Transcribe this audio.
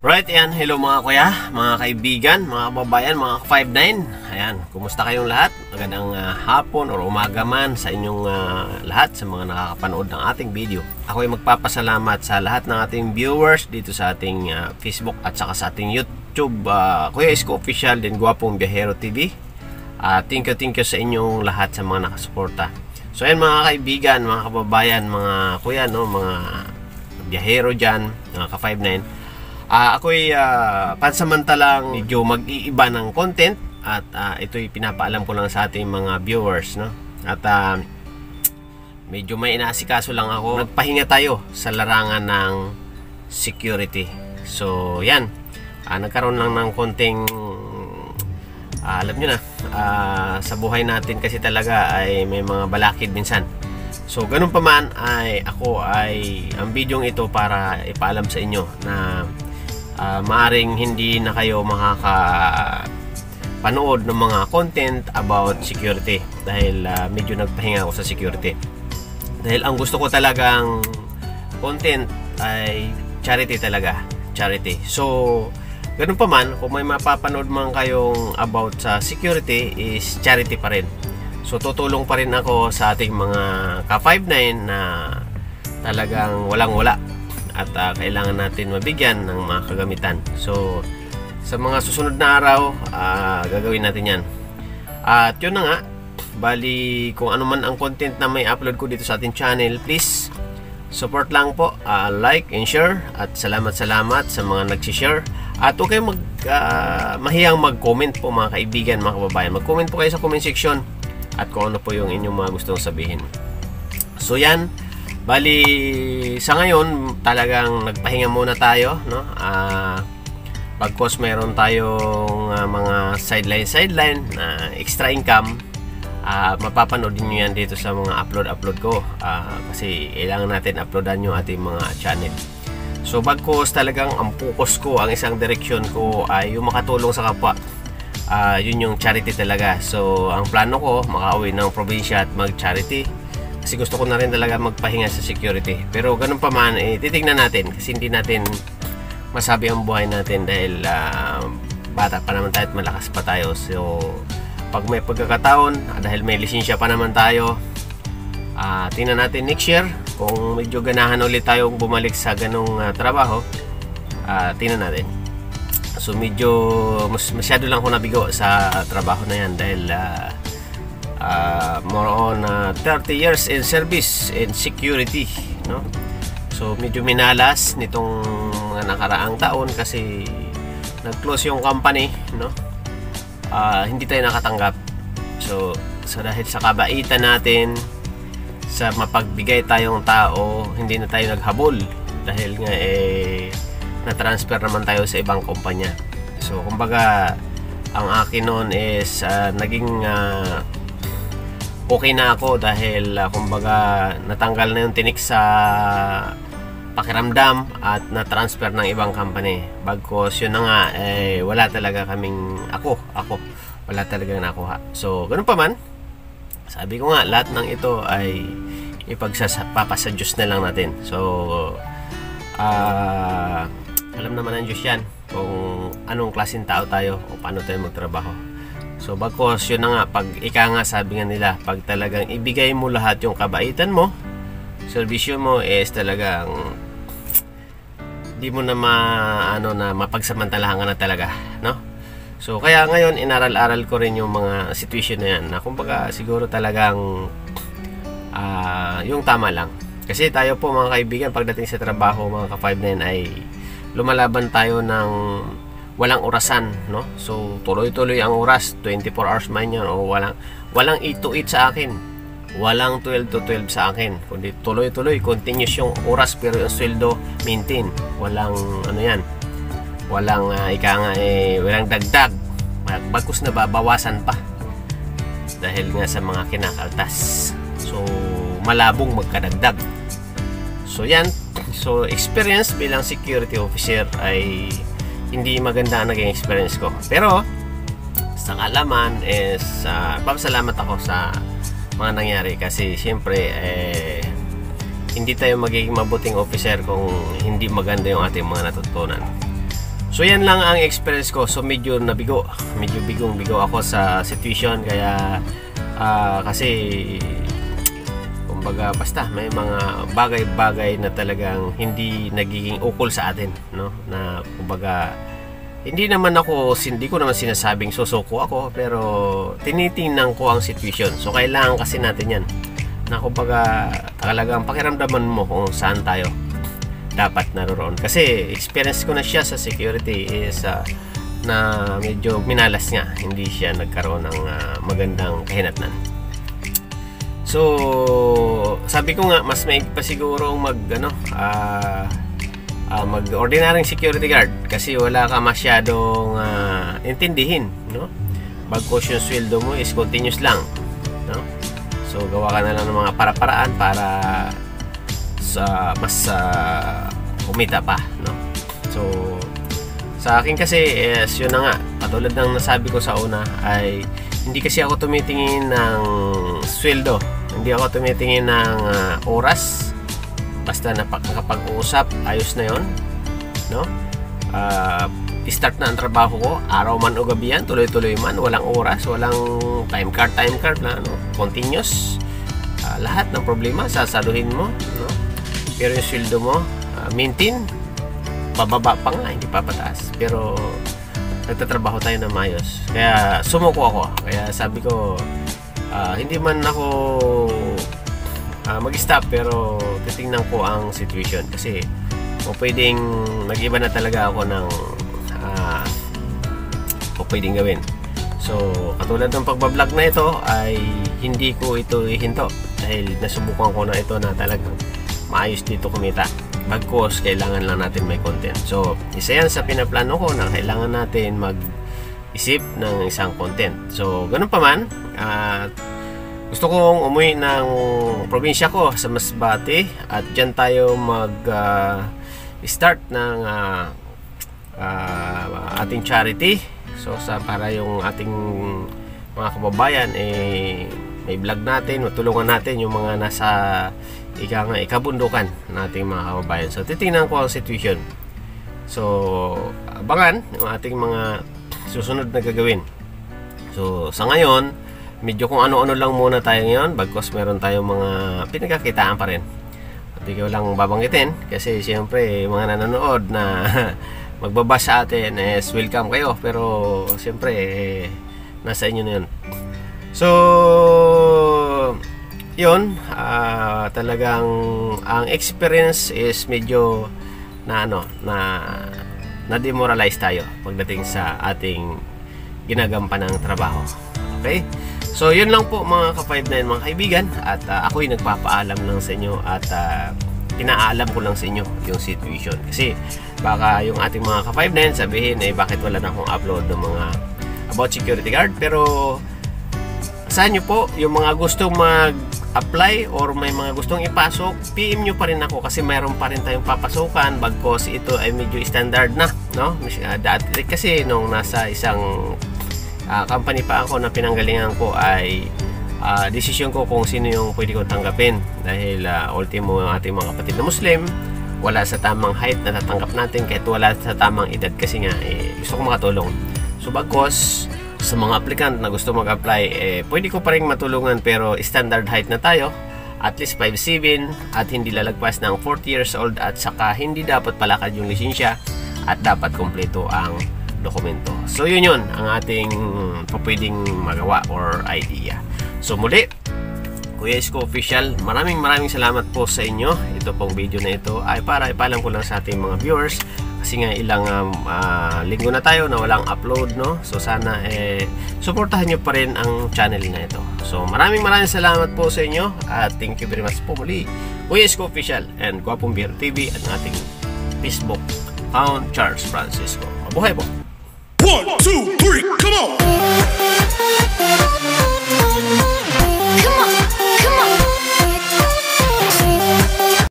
Right, yan. Hello mga kuya, mga kaibigan, mga kababayan, mga 5'9". Ayan, kumusta kayong lahat? Magandang hapon or umaga man sa inyong lahat, sa mga nakakapanood ng ating video. Ako ay magpapasalamat sa lahat ng ating viewers dito sa ating Facebook at saka sa ating YouTube. Kuya Isko Official, din Guwapong Biyahero TV. Thank you sa inyong lahat sa mga nakasuporta. So ayan mga kaibigan, mga kababayan, mga kuya, no, mga biyahero dyan, mga ka 5'9". Ako'y pansamantalang medyo mag-iiba ng content at ito'y pinapaalam ko lang sa ating mga viewers, no? At medyo may inaasikaso lang ako. Nagpahinga tayo sa larangan ng security. So yan, nagkaroon lang ng konting alam nyo na, sa buhay natin kasi talaga ay may mga balakid minsan. So ganun pa man ay ako ay ang bidyong ito para ipaalam sa inyo na maaring hindi na kayo makakapanood ng mga content about security dahil medyo nagpahinga ako sa security. Dahil ang gusto ko talagang content ay charity talaga, charity. So ganun pa man, kung may mapapanood man kayong about sa security is charity pa rin. So tutulong pa rin ako sa ating mga ka 5'9" na talagang walang-wala at kailangan natin mabigyan ng mga kagamitan. So sa mga susunod na araw, gagawin natin yan. At yun na nga, bali kung ano man ang content na may upload ko dito sa ating channel, please support lang po, like and share. At salamat sa mga nagsishare. At huwag kayong mahiyang mag-comment po mga kaibigan, mga kababayan. Mag-comment po kayo sa comment section at kung ano po yung inyong mga gustong sabihin. So yan, bali sa ngayon talagang nagpahinga muna tayo, no? Pagkos mayroon tayong mga sideline extra income, mapapanood niyo yan dito sa mga upload ko, kasi kailangan natin uploadan yung ating mga channel. So bagkos talagang ang focus ko, ang isang direksyon ko ay yung makatulong sa kapwa. Yun yung charity talaga. So ang plano ko, makauwi ng probinsya at mag-charity kasi gusto ko na rin talaga magpahinga sa security. Pero ganun pa man, titignan natin kasi hindi natin masabi ang buhay natin dahil bata pa naman tayo at malakas pa tayo. So pag may pagkakataon, dahil may lisensya pa naman tayo, tingnan natin next year kung medyo ganahan ulit tayong bumalik sa ganung trabaho. Tingnan natin. So medyo masyado lang ako nabigo sa trabaho na yan dahil more on 30 years in service and security, no? So medyo minalas nitong mga nakaraang taon kasi nag-close yung company, no? Hindi tayo nakatanggap. So dahil sa kabaitan natin, sa mapagbigay tayong tao, hindi na tayo naghabol dahil nga na-transfer naman tayo sa ibang kumpanya. So kumbaga ang akin noon is naging okay na ako dahil kumbaga natanggal na yung tinik sa pakiramdam at na-transfer ng ibang company. Bagkos yun na nga, wala talaga kaming wala talagang nakuha. So ganun pa man, sabi ko nga, lahat ng ito ay ipagpapasa Diyos na lang natin. So alam naman ng Diyos yan kung anong klaseng tao tayo o paano tayo magtrabaho. So bagkos yun na nga, pag ika nga sabi nga nila, pag talagang ibigay mo lahat yung kabaitan mo, serbisyo mo is talagang di mo na mapagsamantalahan ka na talaga, no? So kaya ngayon inaral-aral ko rin yung mga situation na yan na kumbaga siguro talagang yung tama lang. Kasi tayo po mga kaibigan, pagdating sa trabaho mga ka 5'9" ay lumalaban tayo ng walang orasan, no? So tuloy-tuloy ang oras, 24 hours man yan, o walang 8 to 8 sa akin, walang 12 to 12 sa akin, kundi tuloy-tuloy, continuous yung oras pero yung sweldo maintain, walang ano yan, walang walang dagdag, bagkus na babawasan pa dahil nga sa mga kinakaltas. So malabong magkadagdag. So yan, so experience bilang security officer ay hindi maganda ang naging experience ko. Pero sa kalaman is papasalamat ako sa mga nangyari kasi siyempre hindi tayo magiging mabuting officer kung hindi maganda yung ating mga natutunan. So yan lang ang experience ko. So medyo bigong-bigo ako sa situation, kaya kasi kumbaga basta may mga bagay-bagay na talagang hindi nagiging ukol sa atin, no? Na kumbaga hindi ko naman sinasabing susuko ako, pero tinitingnan ko ang situation. So kailangan kasi natin yan na kumbaga talagang pakiramdaman mo kung saan tayo dapat naroon. Kasi experience ko na siya sa security is na medyo minalas nga, hindi siya nagkaroon ng magandang kahinatnan. So sabi ko nga, mas may pa siguro mag ordinaryong security guard, kasi wala ka masyadong intindihin, no? Bagkos yung sweldo mo is continuous lang, no? So gawa ka na lang ng mga para-paraan para sa mas umita pa, no? So sa akin kasi yun na nga, katulad ng nasabi ko sa una, ay hindi kasi ako tumitingin ng sweldo, hindi ako tumitingin ng oras. Basta nakapag-uusap, ayos na yon, no? Start na ang trabaho ko, araw man o gabi yan, tuloy-tuloy man, walang oras, walang time card na, no? Continuous. Lahat ng problema sasaluhin mo, no? Pero yung sweldo mo, maintain, bababa pa nga, hindi papataas. Pero nagtatrabaho tayo na maayos. Kaya sumuko ako. Kaya sabi ko, hindi man ako mag-stop, pero titingnan ko ang situation. Kasi kung pwedeng nag-iba na talaga ako ng kung pwedeng gawin. So katulad ng pagbablog na ito ay hindi ko ito ihinto, dahil nasubukan ko na ito na talagang maayos dito kumita. Bagkos kailangan lang natin may content. So isa yan sa pinaplano ko, na kailangan natin mag-isip ng isang content. So ganun pa man, gusto kong umuwi ng probinsya ko sa Masbate, at dyan tayo start ng ating charity. So para yung ating mga kababayan may vlog natin, matulungan natin yung mga nasa ikabundukan nating mga kababayan. So titingnan ko ang situation. So abangan yung ating mga susunod na gagawin. So sa ngayon, medyo kung ano-ano lang muna tayo ngayon, bagkos meron tayong mga pinagkakitaan pa rin. Hindi ko lang babanggitin, kasi siyempre mga nanonood na magbaba sa atin is welcome kayo, pero siyempre nasa inyo na yun. So yun, talagang ang experience is medyo na demoralize tayo pagdating sa ating ginagampanang trabaho. Okay? So yun lang po mga ka-5-9 mga kaibigan, at ako'y nagpapaalam lang sa inyo, at pinaalam ko lang sa inyo yung situation. Kasi baka yung ating mga ka-5-9 sabihin bakit wala na akong upload ng mga about security guard. Pero saan nyo po yung mga gustong mag-apply or may mga gustong ipasok, PM nyo pa rin ako, kasi mayroon pa rin tayong papasukan, bagkos ito ay medyo standard na, no? Dati kasi nung nasa isang company pa ako na pinanggalingan ko, ay desisyon ko kung sino yung pwede kong tanggapin, dahil ultimo yung ating mga kapatid na Muslim, wala sa tamang height na tatanggap natin, kahit wala sa tamang edad, kasi nga gusto ko makatulong. So bagkos sa mga applicant na gusto mag-apply, pwede ko pa rin matulungan, pero standard height na tayo, at least 5'7", at hindi lalagpas ng 40 years old, at saka hindi dapat palakad yung lisensya, at dapat kompleto ang dokumento. So yun ang ating pwedeng magawa or idea. So muli, Kuya Isko Official, maraming salamat po sa inyo. Ito pong video na ito ay para ipalam ko lang sa ating mga viewers, kasi nga ilang linggo na tayo na walang upload, no? So sana suportahan nyo pa rin ang channel na ito. So maraming salamat po sa inyo, at thank you very much po muli, Kuya Isko Official and Gwapong Biyero TV, at ating Facebook account, Charles Francisco. Mabuhay po! 1, 2, 3, come on!